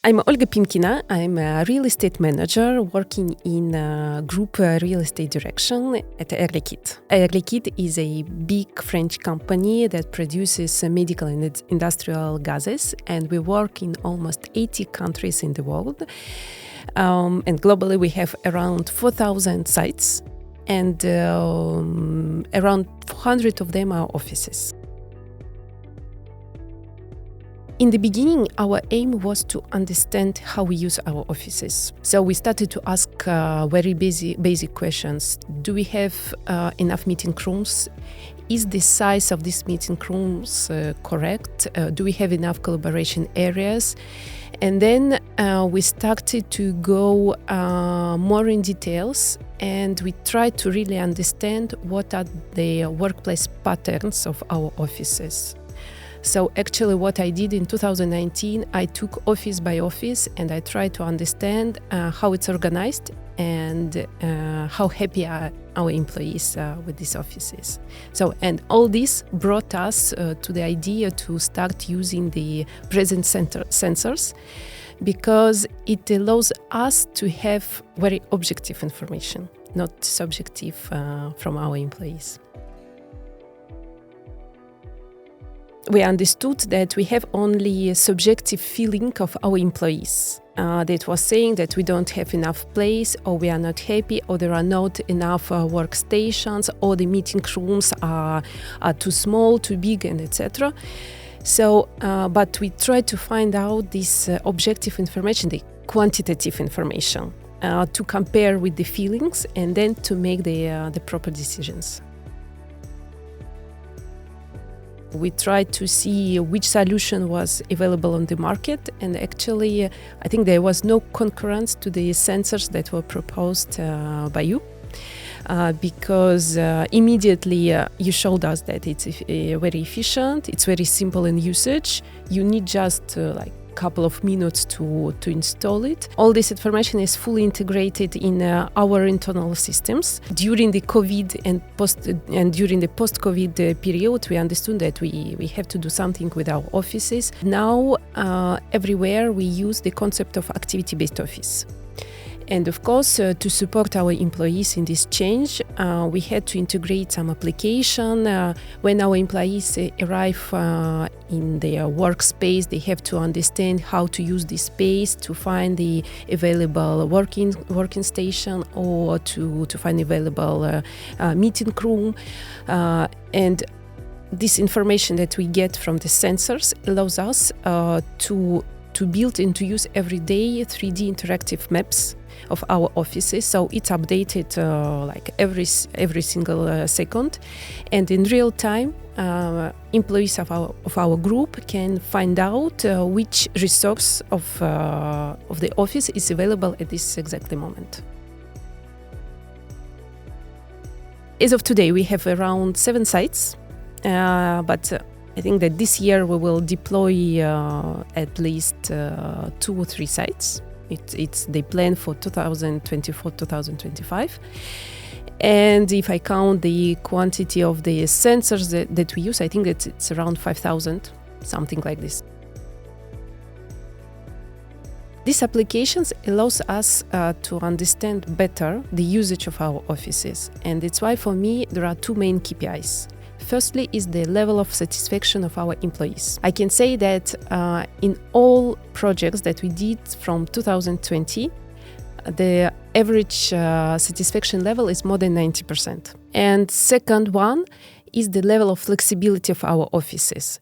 I'm Olga Pimkina. I'm a real estate manager working in group real estate direction at Air Liquide. Air Liquide is a big French company that produces medical and industrial gases, and we work in almost 80 countries in the world. And globally, we have around 4,000 sites, and around 400 of them are offices. In the beginning, our aim was to understand how we use our offices. So we started to ask very basic questions. Do we have enough meeting rooms? Is the size of these meeting rooms correct? Do we have enough collaboration areas? And then we started to go more in details, and we tried to really understand what are the workplace patterns of our offices. So actually what I did in 2019, I took office by office and I tried to understand how it's organized and how happy are our employees with these offices. So, and all this brought us to the idea to start using the presence sensors, because it allows us to have very objective information, not subjective from our employees. We understood that we have only a subjective feeling of our employees. That was saying that we don't have enough place, or we are not happy, or there are not enough workstations, or the meeting rooms are too small, too big, and etc. So, but we tried to find out this objective information, the quantitative information, to compare with the feelings and then to make the proper decisions. We tried to see which solution was available on the market, and actually I think there was no concurrence to the sensors that were proposed by you, because immediately you showed us that it's very efficient, it's very simple in usage, you need just like couple of minutes to install it. All this information is fully integrated in our internal systems. During the COVID and during the post-COVID period, we understood that we have to do something with our offices. Now, everywhere we use the concept of activity-based office. And of course, to support our employees in this change, we had to integrate some application. When our employees arrive in their workspace, they have to understand how to use this space to find the available working station, or to find available meeting room. And this information that we get from the sensors allows us to build and to use every day 3D interactive maps of our offices. So it's updated like every single second, and in real time employees of our group can find out which resource of the office is available at this exact moment. As of today, we have around 7 sites, but I think that this year we will deploy at least 2 or 3 sites. It's the plan for 2024-2025. And if I count the quantity of the sensors that we use, I think that it's around 5,000, something like this. These applications allows us to understand better the usage of our offices. And it's why for me there are 2 main KPIs. Firstly is the level of satisfaction of our employees. I can say that in all projects that we did from 2020, the average satisfaction level is more than 90%. And second one is the level of flexibility of our offices.